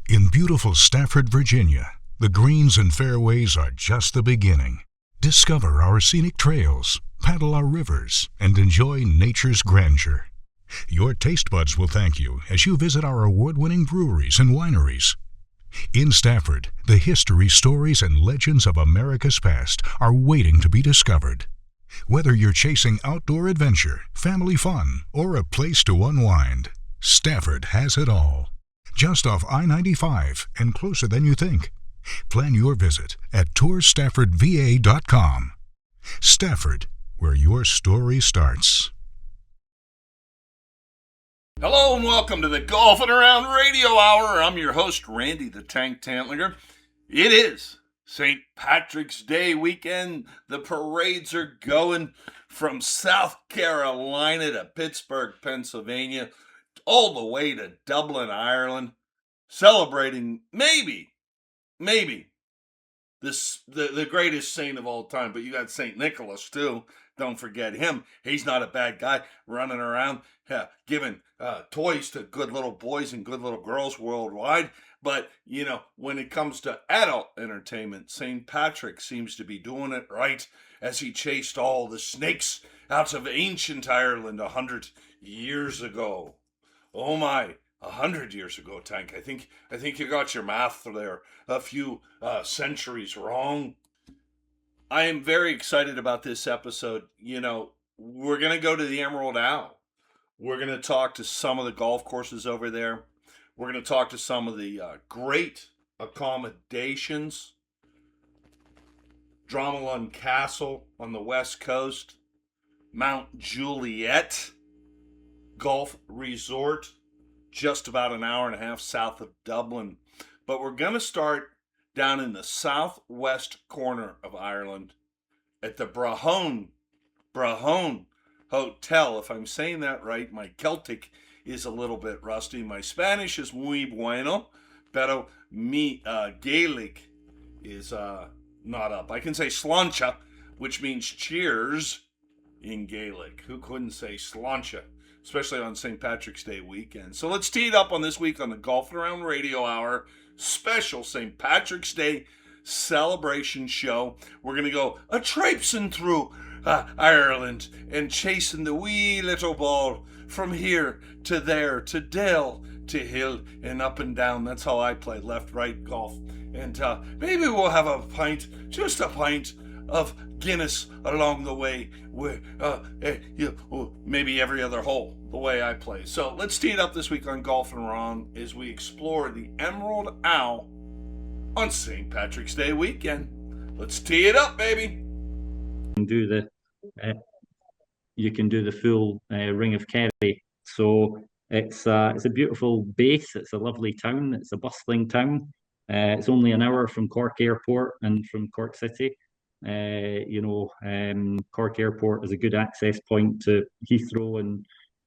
In beautiful Stafford, Virginia, the greens and fairways are just the beginning. Discover our scenic trails, paddle our rivers, and enjoy nature's grandeur. Your taste buds will thank you as you visit our award-winning breweries and wineries. In Stafford, the history, stories, and legends of America's past are waiting to be discovered. Whether you're chasing outdoor adventure, family fun, or a place to unwind, Stafford has it all. Just off I-95 and closer than you think. Plan your visit at tourstaffordva.com. Stafford, where your story starts. Hello and welcome to the Golfin Around Radio Hour. I'm your host, Randy the Tank Tantlinger. It is St. Patrick's Day weekend. The parades are going from South Carolina to Pittsburgh, Pennsylvania, all the way to Dublin, Ireland, celebrating maybe the greatest saint of all time. But you got St. Nicholas too. Don't forget him. He's not a bad guy running around giving toys to good little boys and good little girls worldwide. But, you know, when it comes to adult entertainment, St. Patrick seems to be doing it right as he chased all the snakes out of ancient Ireland 100 years ago. Oh my, 100 years ago, Tank. I think you got your math there a few centuries wrong. I am very excited about this episode. You know, we're going to go to the Emerald Isle. We're going to talk to some of the golf courses over there. We're going to talk to some of the great accommodations. Dromelund Castle on the west coast. Mount Juliet Golf Resort, just about an hour and a half south of Dublin. But we're going to start down in the southwest corner of Ireland at the Brehon Hotel. If I'm saying that right, my Celtic is a little bit rusty. My Spanish is muy bueno, pero mi Gaelic is not up. I can say sláinte, which means cheers in Gaelic. Who couldn't say sláinte, especially on St. Patrick's Day weekend? So let's tee it up on this week on the Golfin Around Radio Hour special St. Patrick's Day celebration show. We're going to go a traipsing through Ireland and chasing the wee little ball from here to there to dale to hill and up and down. That's how I play left-right golf. And maybe we'll have a pint, just a pint of Guinness along the way, where maybe every other hole, the way I play. So let's tee it up this week on Golfin Around as we explore the Emerald Isle on St. Patrick's Day weekend. Let's tee it up, baby. You can do the full Ring of Kerry. So it's a beautiful base. It's a lovely town. It's a bustling town. It's only an hour from Cork Airport and from Cork City. Cork Airport is a good access point to Heathrow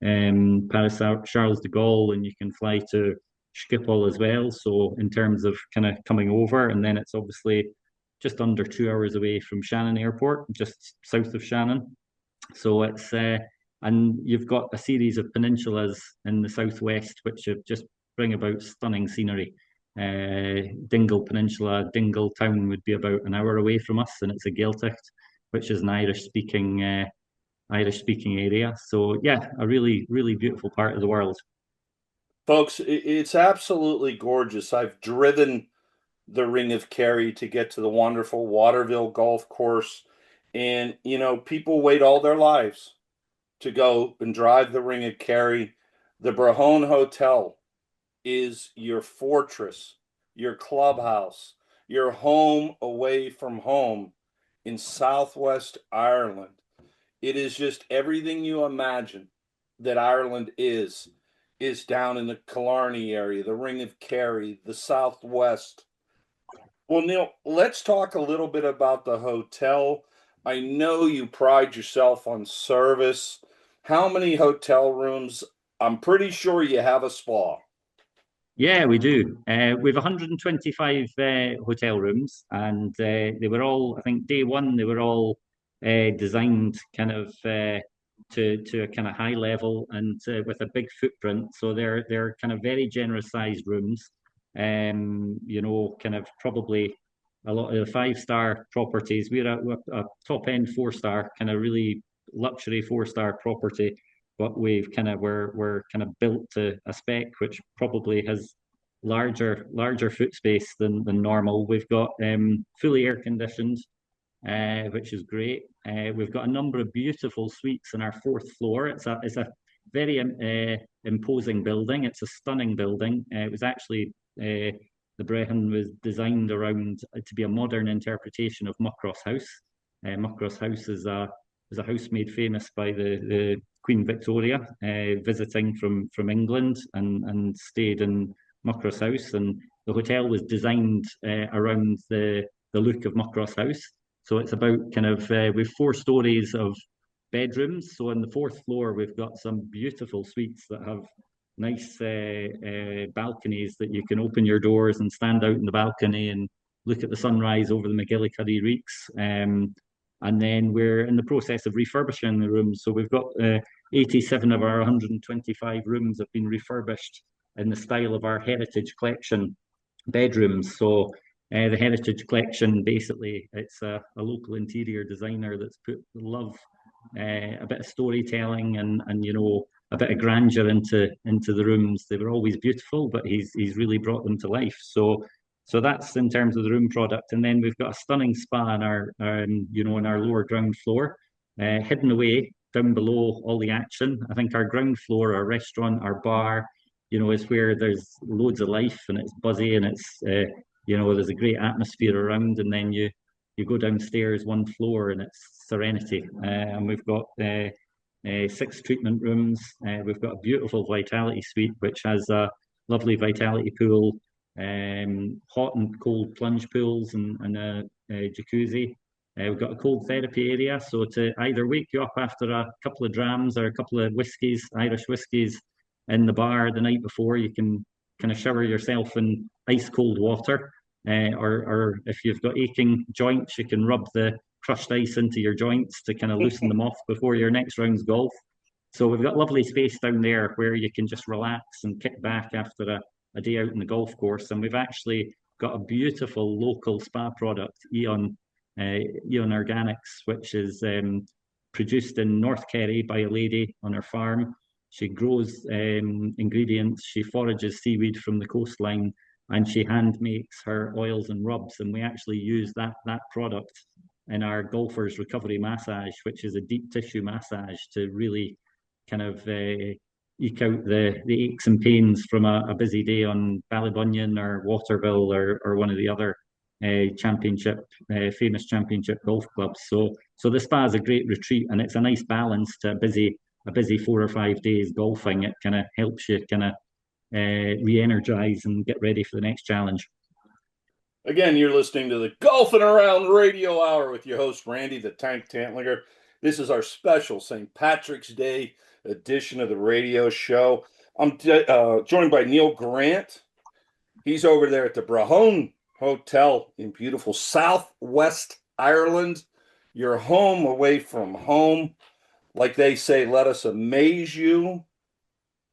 and Paris Charles de Gaulle, and you can fly to Schiphol as well. So in terms of kind of coming over, and then it's obviously just under 2 hours away from Shannon Airport, just south of Shannon. So it's and you've got a series of peninsulas in the southwest which just bring about stunning scenery. Dingle Peninsula, Dingle Town would be about an hour away from us, and it's a Gaeltacht, which is an Irish-speaking area. So yeah, a really, really beautiful part of the world. Folks, it's absolutely gorgeous. I've driven the Ring of Kerry to get to the wonderful Waterville Golf Course. And, you know, people wait all their lives to go and drive the Ring of Kerry. The Brehon Hotel is your fortress, your clubhouse, your home away from home in Southwest Ireland. It is just everything you imagine that Ireland is down in the Killarney area, the Ring of Kerry, the Southwest. Well, Neil, let's talk a little bit about the hotel. I know you pride yourself on service. How many hotel rooms? I'm pretty sure you have a spa. Yeah, we do. We have 125 hotel rooms, and they were all, I think, day one, they were all designed kind of to a kind of high level and with a big footprint. So they're kind of very generous sized rooms. kind of probably a lot of the 5-star properties. We're a top end 4-star, kind of really luxury 4-star property, but we're kind of built to a spec which probably has larger foot space than normal. We've got fully air conditioned, which is great. We've got a number of beautiful suites on our 4th floor. It's a very imposing building. It's a stunning building. It was actually the Brehon was designed around to be a modern interpretation of Muckross House. Muckross House is a house made famous by the Queen Victoria, visiting from England and stayed in Muckross House, and the hotel was designed around the look of Muckross House. So it's about kind of we've 4 stories of bedrooms. So on the 4th floor, we've got some beautiful suites that have nice balconies that you can open your doors and stand out in the balcony and look at the sunrise over the McGillicuddy Reeks. And then we're in the process of refurbishing the rooms. So we've got 87 of our 125 rooms have been refurbished in the style of our Heritage Collection bedrooms. So the Heritage Collection, basically, it's a local interior designer that's put love, a bit of storytelling and a bit of grandeur into the rooms. They were always beautiful, but he's really brought them to life. So that's in terms of the room product. And then we've got a stunning spa in our on our lower ground floor, hidden away down below all the action. I think our ground floor, our restaurant, our bar, is where there's loads of life and it's buzzy and it's there's a great atmosphere around. And then you go downstairs 1 floor and it's serenity. And we've got 6 treatment rooms. We've got a beautiful Vitality suite, which has a lovely Vitality pool, hot and cold plunge pools and a jacuzzi. We've got a cold therapy area, so to either wake you up after a couple of drams or a couple of whiskies, Irish whiskies, in the bar the night before, you can kind of shower yourself in ice cold water. Or if you've got aching joints, you can rub the crushed ice into your joints to kind of loosen them off before your next round's golf. So we've got lovely space down there where you can just relax and kick back after a day out in the golf course. And we've actually got a beautiful local spa product, Eon Organics, which is produced in North Kerry by a lady on her farm. She grows ingredients, she forages seaweed from the coastline, and she hand makes her oils and rubs. And we actually use that product in our golfers recovery massage, which is a deep tissue massage to really kind of eke out the aches and pains from a busy day on Ballybunion or Waterville or one of the other famous championship golf clubs. So the spa is a great retreat, and it's a nice balance to a busy 4 or 5 days golfing. It kind of helps you kind of re-energize and get ready for the next challenge. Again, you're listening to the Golfin Around Radio Hour with your host, Randy the Tank Tantlinger. This is our special St. Patrick's Day edition of the radio show. I'm joined by Neil Grant. He's over there at the Brehon Hotel in beautiful Southwest Ireland. You're home away from home. Like they say, let us amaze you.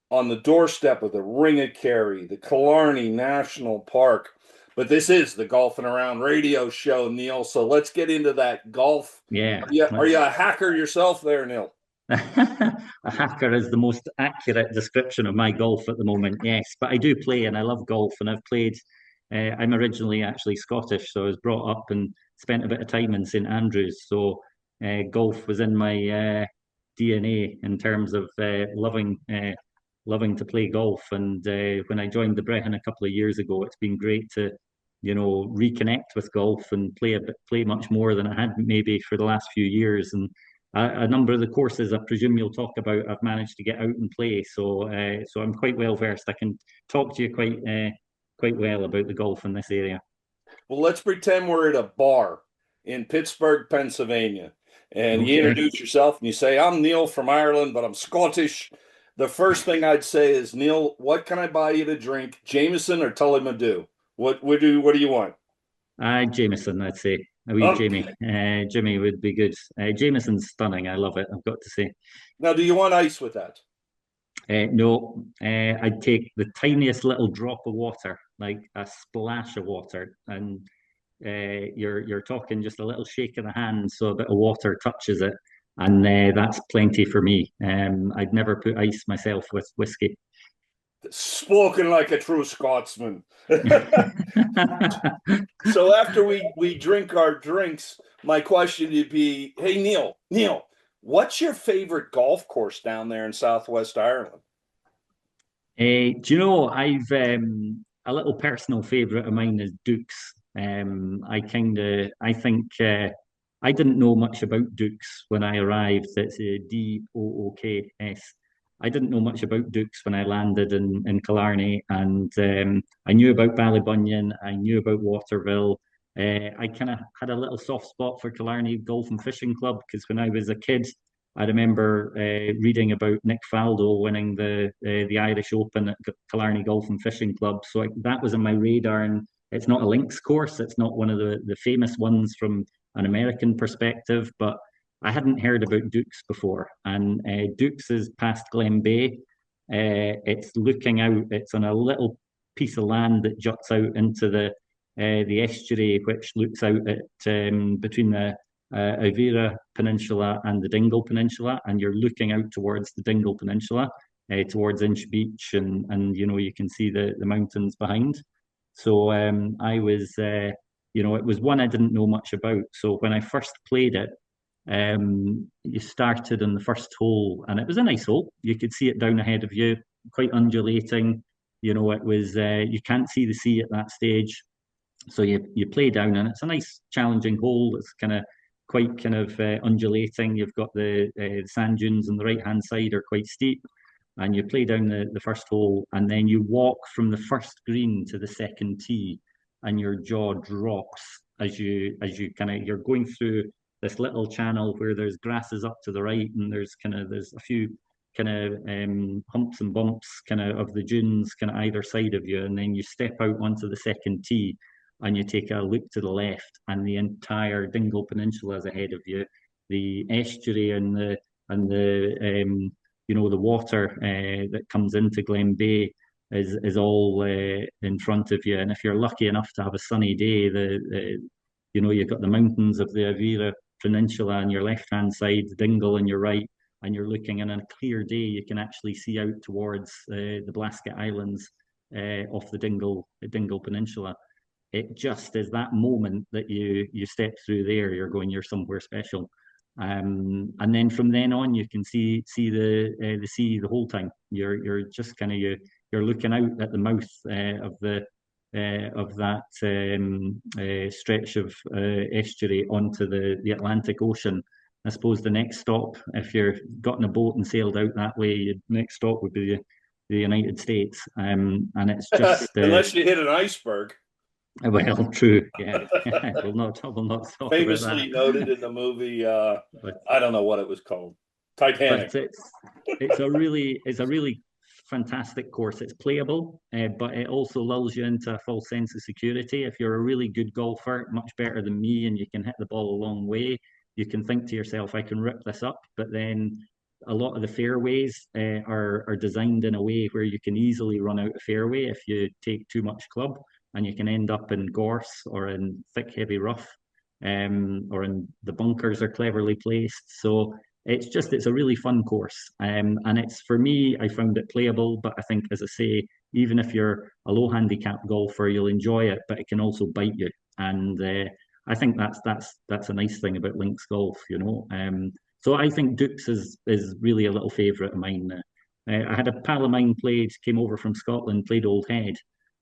On the doorstep of the Ring of Kerry, the Killarney National Park. But this is the Golfin Around Radio show, Neil. So let's get into that golf. Yeah. Are you a hacker yourself there, Neil? A hacker is the most accurate description of my golf at the moment, yes. But I do play and I love golf, and I've played. I'm originally actually Scottish, so I was brought up and spent a bit of time in St Andrews. So golf was in my DNA in terms of loving to play golf. And when I joined the Brehon a couple of years ago, it's been great to reconnect with golf and play much more than I had maybe for the last few years. And a number of the courses I presume you'll talk about, I've managed to get out and play. So I'm quite well versed. I can talk to you quite well about the golf in this area. Well, let's pretend we're at a bar in Pittsburgh, Pennsylvania, and you introduce yourself and you say, "I'm Neil from Ireland, but I'm Scottish." The first thing I'd say is, "Neil, what can I buy you to drink, Jameson or Tullamore? What do you want?" Jameson, I'd say. A wee Jamie. Jimmy would be good. Jameson's stunning. I love it, I've got to say. Now, do you want ice with that? No. I'd take the tiniest little drop of water like a splash of water, and you're talking just a little shake of the hand, so a bit of water touches it, and that's plenty for me. I'd never put ice myself with whiskey. Spoken like a true Scotsman. So after we drink our drinks, my question would be, hey, Neil, what's your favorite golf course down there in Southwest Ireland? Do you know, I've a little personal favorite of mine is Dukes. I think I didn't know much about Dukes when I arrived. It's Dooks. I didn't know much about Dukes when I landed in Killarney, and I knew about Ballybunion, I knew about Waterville. I kind of had a little soft spot for Killarney Golf and Fishing Club because when I was a kid, I remember reading about Nick Faldo winning the Irish Open at Killarney Golf and Fishing Club. So that was on my radar, and it's not a links course. It's not one of the famous ones from an American perspective, but I hadn't heard about Dukes before. And Dukes is past Glen Bay. It's looking out. It's on a little piece of land that juts out into the estuary, which looks out at between the Ivira Peninsula and the Dingle Peninsula, and you're looking out towards the Dingle Peninsula, towards Inch Beach, and you can see the mountains behind. So I was, it was one I didn't know much about. So when I first played it, you started in the first hole, and it was a nice hole. You could see it down ahead of you, quite undulating. It was you can't see the sea at that stage. So you play down, and it's a nice challenging hole. It's quite undulating. You've got the sand dunes on the right hand side are quite steep, and you play down the first hole, and then you walk from the first green to the second tee, and your jaw drops as you're going through this little channel where there's grasses up to the right, and there's a few humps and bumps of the dunes either side of you, and then you step out onto the second tee and you take a look to the left, and the entire Dingle Peninsula is ahead of you. The estuary and the the water that comes into Glen Bay is all in front of you. And if you're lucky enough to have a sunny day, you've got the mountains of the Avira Peninsula on your left-hand side, Dingle on your right, and you're looking. And on a clear day, you can actually see out towards the Blasket Islands off the Dingle Peninsula. It just is that moment that you step through there, you're somewhere special. And then from then on, you can see the sea the whole time. You're just you're looking out at the mouth of that stretch of estuary onto the Atlantic Ocean. I suppose the next stop, if you're got in a boat and sailed out that way, your next stop would be the United States. And it's just unless you hit an iceberg. Well, true. Yeah, we'll not talk famously about that. noted in the movie. I don't know what it was called. Titanic. But it's a really fantastic course. It's playable, but it also lulls you into a false sense of security. If you're a really good golfer, much better than me, and you can hit the ball a long way, you can think to yourself, I can rip this up. But then a lot of the fairways are designed in a way where you can easily run out of fairway if you take too much club, and you can end up in gorse or in thick, heavy rough, or in the bunkers are cleverly placed. So it's a really fun course. And it's, for me, I found it playable, but I think, as I say, even if you're a low handicap golfer, you'll enjoy it, but it can also bite you. And I think that's a nice thing about links golf, So I think Dukes is really a little favourite of mine. I had a pal of mine came over from Scotland, played Old Head,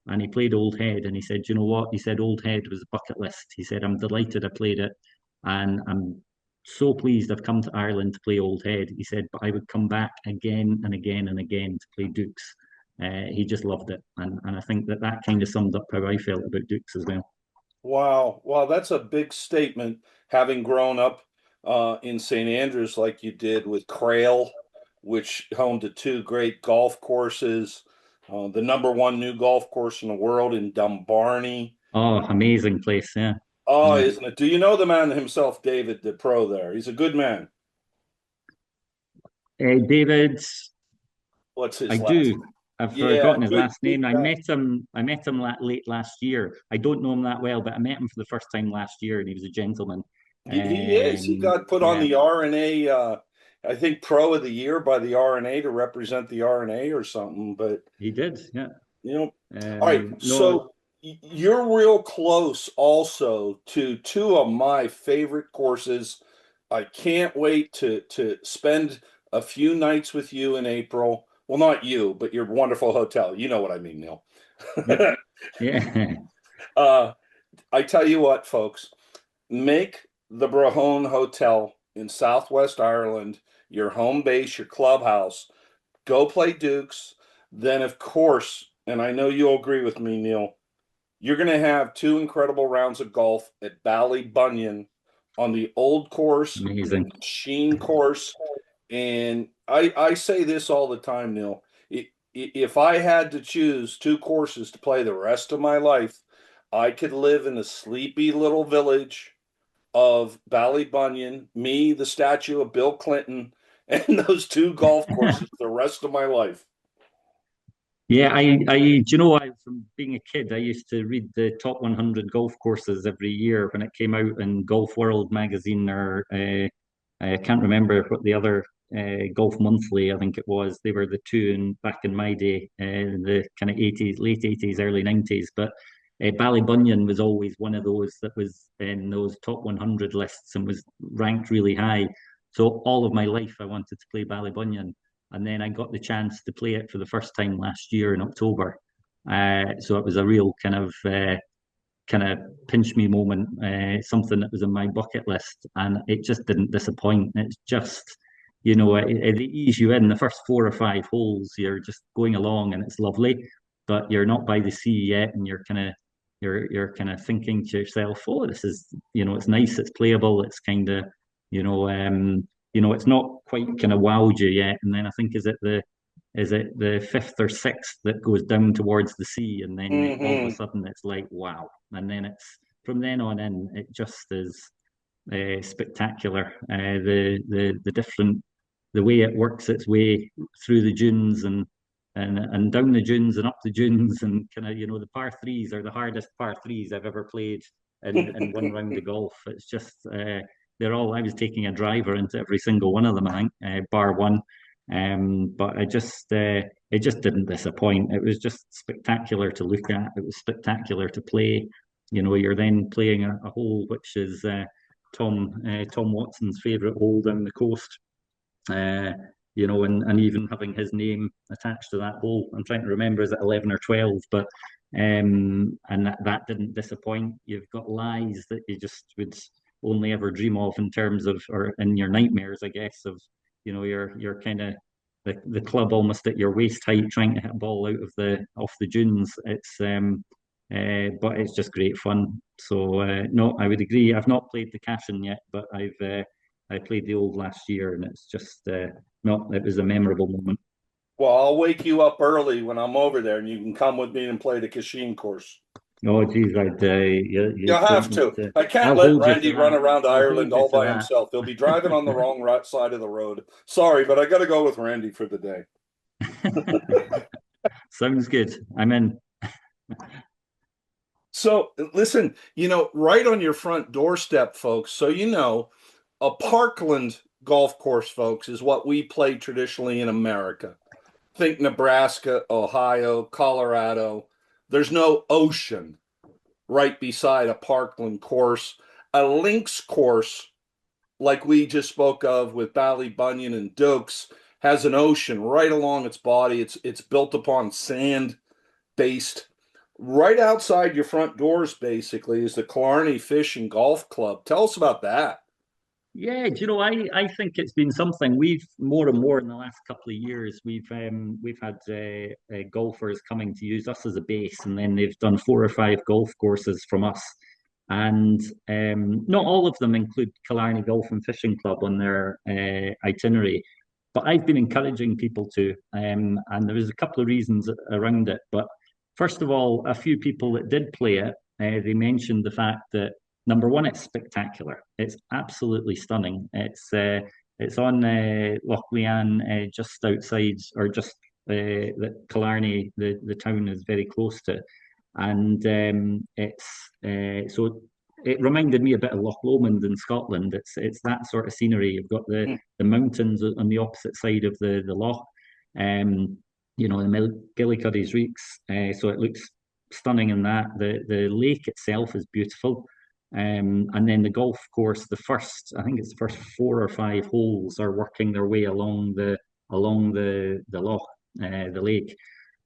and he played Old Head, and he said, you know what? He said Old Head was a bucket list. He said, I'm delighted I played it, and I'm so pleased I've come to Ireland to play Old Head. He said, but I would come back again and again and again to play Dukes. He just loved it, and I think that kind of summed up how I felt about Dukes as well. Wow, that's a big statement, having grown up in St. Andrews like you did, with Crail, which home to two great golf courses, the #1 new golf course in the world in Dumbarnie. Oh, amazing place, yeah. Oh, yeah. Isn't it? Do you know the man himself, David, the pro there? He's a good man. David. What's his I last do. name? I've Yeah, forgotten his good, last good name. I guy. met him. I met him late last year. I don't know him that well, but I met him for the first time last year, and he was a gentleman. He is. He got put on Yeah, the RNA, I think Pro of the Year by the RNA to represent the RNA or something. But he did. Yeah. you know, all right. No, So you're real close also to two of my favorite courses. I can't wait to spend a few nights with you in April. Well, not you, but your wonderful hotel. You know what I mean, Neil. yep, yeah, uh, I tell you what, folks, make the Brehon Hotel in Southwest Ireland your home base, your clubhouse. Go play Dukes. Then, of course, and I know you'll agree with me, Neil, you're going to have two incredible rounds of golf at Ballybunion on the old course and amazing. the Sheen course. And I say this all the time, Neil. If I had to choose two courses to play the rest of my life, I could live in a sleepy little village of Ballybunion, me, the statue of Bill Clinton, and those two golf courses the rest of my life. Yeah, do you know, from being a kid, I used to read the top 100 golf courses every year when it came out in Golf World magazine, or I can't remember what the other Golf Monthly, I think it was. They were the two back in my day, the kind of 80s, late 80s, early 90s. But Ballybunion was always one of those that was in those top 100 lists and was ranked really high. So all of my life, I wanted to play Ballybunion. And then I got the chance to play it for the first time last year in October. So it was a real kind of pinch me moment, something that was on my bucket list, and it just didn't disappoint. It's just, it ease you in the first 4 or 5 holes. You're just going along, and it's lovely, but you're not by the sea yet, and you're kind of thinking to yourself, oh, this is, it's nice, it's playable, it's kind of, you know, um, it's not quite kind of wowed you yet. And then I think is it the fifth or sixth that goes down towards the sea, and then all of a Mm-hmm. sudden it's like wow, and then it's from then on in it just is spectacular. The different the way it works its way through the dunes and down the dunes and up the dunes, and kind of the par threes are the hardest par threes I've ever played in one round of golf. It's just they're all. I was taking a driver into every single one of them, I think, bar one. But it just didn't disappoint. It was just spectacular to look at. It was spectacular to play. You're then playing a hole which is Tom Watson's favourite hole down the coast. Uh, and even having his name attached to that hole. I'm trying to remember, is it 11 or 12? But and that didn't disappoint. You've got lies that you just would only ever dream of in terms of, or in your nightmares, I guess, of you're kind of the club almost at your waist height trying to hit a ball out of the off the dunes. But it's just great fun. So no, I would agree. I've not played the Cashin yet, but I played the old last year, and it's just no, it was a memorable moment. Well, I'll wake you up early when I'm over there, and you can come with me and play the Cashin course. Oh, geez, you You'll don't have need to. to. I can't I'll let hold you to Randy run that. around I'll Ireland hold you all to by that. himself. He'll be driving on the wrong side of the road. Sorry, but I got to go with Randy for the day. Sounds good. I'm in. So, listen, right on your front doorstep, folks. So, a parkland golf course, folks, is what we play traditionally in America. Think Nebraska, Ohio, Colorado. There's no ocean right beside a parkland course. A links course, like we just spoke of with Ballybunion and Dukes, has an ocean right along its body. It's built upon sand based. Right outside your front doors, basically, is the Killarney Fish and Golf Club. Tell us about that. Yeah, do you know, I think it's been something we've more and more in the last couple of years. We've had golfers coming to use us as a base, and then they've done 4 or 5 golf courses from us. And not all of them include Killarney Golf and Fishing Club on their itinerary, but I've been encouraging people to, and there was a couple of reasons around it. But first of all, a few people that did play it, they mentioned the fact that number one, it's spectacular. It's absolutely stunning. It's on Loch Lean, just outside or just that Killarney, the town, is very close to, and so it reminded me a bit of Loch Lomond in Scotland. It's that sort of scenery. You've got the mountains on the opposite side of the loch, the Gillycuddy's Reeks. So it looks stunning in that. The lake itself is beautiful. And then the golf course, I think it's the first 4 or 5 holes are working their way along the loch, the lake,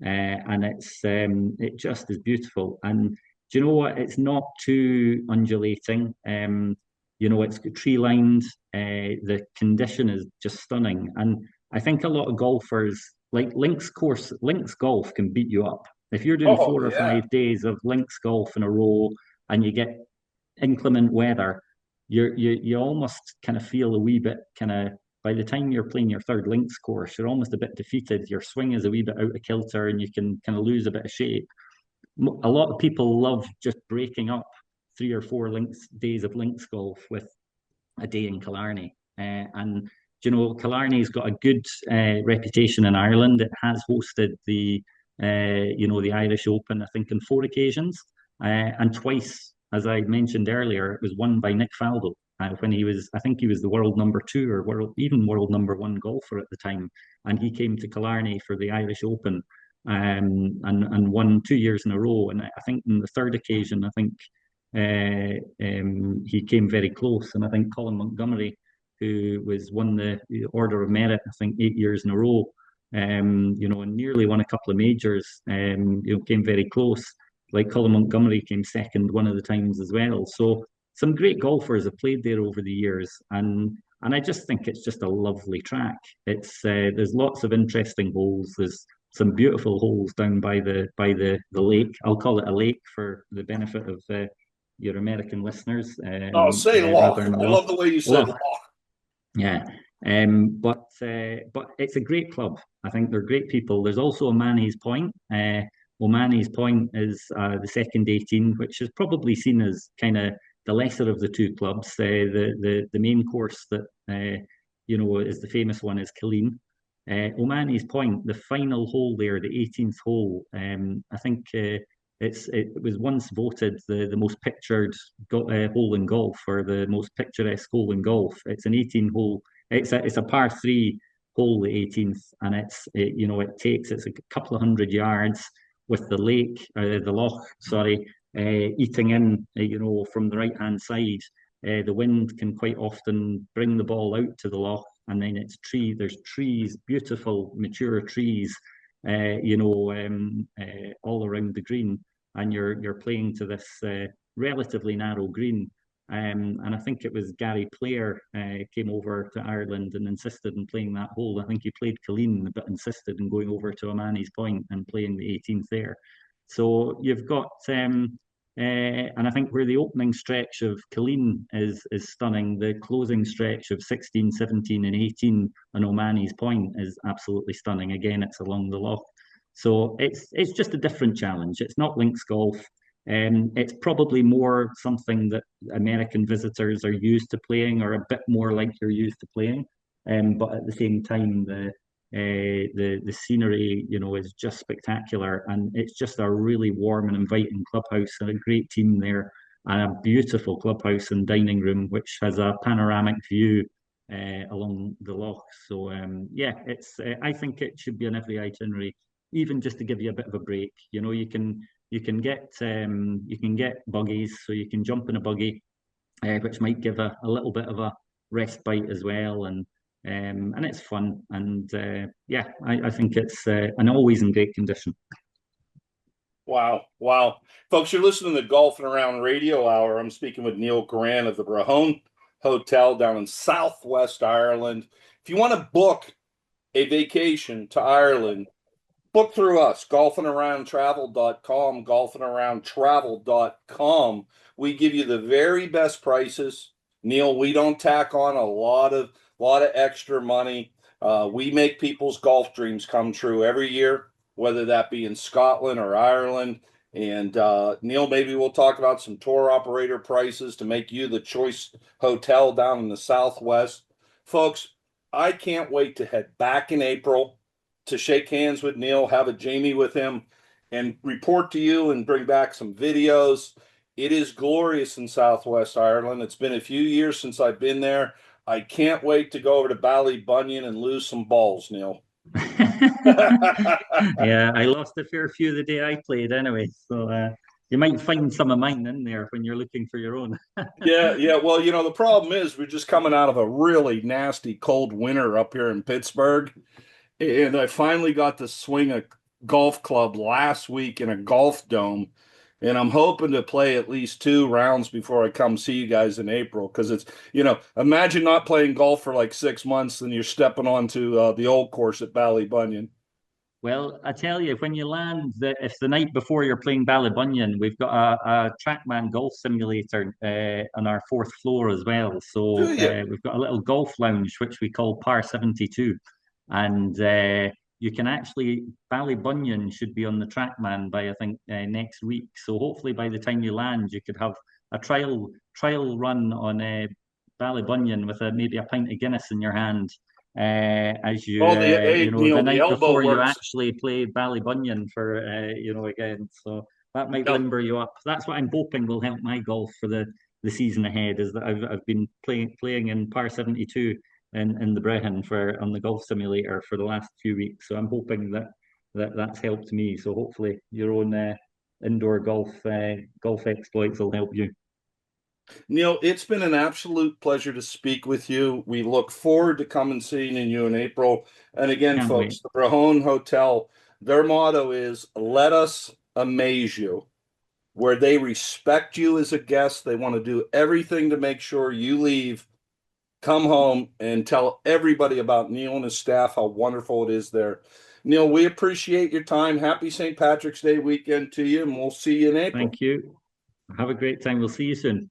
and it just is beautiful. And do you know what? It's not too undulating. It's tree lined. The condition is just stunning, and I think a lot of golfers like links golf can beat you up if you're doing 4 or 5 days of links golf in a row and you get inclement weather. You almost kind of feel a wee bit kind of, by the time you're playing your third links course, you're almost a bit defeated. Your swing is a wee bit out of kilter and you can kind of lose a bit of shape. A lot of people love just breaking up 3 or 4 days of links golf with a day in Killarney. And Killarney's got a good reputation in Ireland. It has hosted the Irish Open, I think, on 4 occasions, and twice, as I mentioned earlier, it was won by Nick Faldo when I think he was the world number 2 or world number 1 golfer at the time, and he came to Killarney for the Irish Open. And won 2 years in a row. And I think in the third occasion, I think he came very close. And I think Colin Montgomery, who won the Order of Merit, I think 8 years in a row, and nearly won a couple of majors, came very close. Like Colin Montgomery came second one of the times as well. So some great golfers have played there over the years, and I just think it's just a lovely track. There's lots of interesting holes. There's some beautiful holes down by the lake. I'll call it a lake for the benefit of your American listeners. Say loch. I love the way you said loch. Yeah. But it's a great club. I think they're great people. There's also O'Mahony's Point. O'Mahony's Point is the second 18, which is probably seen as kind of the lesser of the 2 clubs. The main course that is the famous one is Killeen. O'Mahony's Point, the final hole there, the 18th hole, I think it was once voted the most pictured hole in golf, or the most picturesque hole in golf. It's an 18-hole. It's a par 3 hole, the 18th, and it's a couple of 100 yards with the loch, eating in, from the right-hand side. The wind can quite often bring the ball out to the loch, and then there's trees, beautiful mature trees, all around the green, and you're playing to this relatively narrow green. And I think it was Gary Player came over to Ireland and insisted on playing that hole. I think he played Killeen, but insisted on going over to O'Mahony's Point and playing the 18th there. So you've got, and I think where the opening stretch of Killeen is stunning, the closing stretch of 16, 17 and 18 on O'Mahony's Point is absolutely stunning. Again, it's along the loch. So it's just a different challenge. It's not links golf. It's probably more something that American visitors are used to playing, or a bit more like you're used to playing. But at the same time, the scenery, is just spectacular, and it's just a really warm and inviting clubhouse, and a great team there, and a beautiful clubhouse and dining room which has a panoramic view along the loch. So I think it should be on every itinerary, even just to give you a bit of a break. You can get buggies, so you can jump in a buggy, which might give a little bit of a respite as well, and it's fun, and I think it's and always in great condition. Wow. Folks, you're listening to Golfin Around Radio Hour. I'm speaking with Neil Grant of the Brehon Hotel down in Southwest Ireland. If you want to book a vacation to Ireland, book through us, golfinaroundtravel.com, golfinaroundtravel.com. We give you the very best prices. Neil, we don't tack on a lot of extra money. We make people's golf dreams come true every year, whether that be in Scotland or Ireland. And Neil, maybe we'll talk about some tour operator prices to make you the choice hotel down in the Southwest. Folks, I can't wait to head back in April to shake hands with Neil, have a Jamie with him, and report to you and bring back some videos. It is glorious in Southwest Ireland. It's been a few years since I've been there. I can't wait to go over to Ballybunion and lose some balls, Neil. Yeah, I lost a fair few the day I played anyway, so you might find some of mine in there when you're looking for your own. Yeah. Well, the problem is we're just coming out of a really nasty cold winter up here in Pittsburgh. And I finally got to swing a golf club last week in a golf dome. And I'm hoping to play at least 2 rounds before I come see you guys in April. Because it's, imagine not playing golf for like 6 months and you're stepping onto the old course at Ballybunion. Well, I tell you, when you land, if the night before you're playing Ballybunion, we've got a TrackMan golf simulator on our 4th floor as well. So Do you? we've got a little golf lounge, which we call Par 72. And you can actually, Ballybunion should be on the TrackMan by, I think, next week. So hopefully by the time you land, you could have a trial run on Ballybunion with maybe a pint of Guinness in your hand as you, Neil, the the night elbow before you works. actually play Ballybunion for, again. So that might No. limber you up. That's what I'm hoping will help my golf for the season ahead. Is that I've been playing in Par 72 in the Brehon on the golf simulator for the last few weeks. So I'm hoping that's helped me. So hopefully your own indoor golf exploits will help you. Neil, it's been an absolute pleasure to speak with you. We look forward to coming seeing you in April. And again, Can't folks, wait. the Brehon Hotel, their motto is "Let us amaze you." Where they respect you as a guest, they want to do everything to make sure you leave, come home, and tell everybody about Neil and his staff, how wonderful it is there. Neil, we appreciate your time. Happy St. Patrick's Day weekend to you, and we'll see you in April. Thank you. Have a great time. We'll see you soon.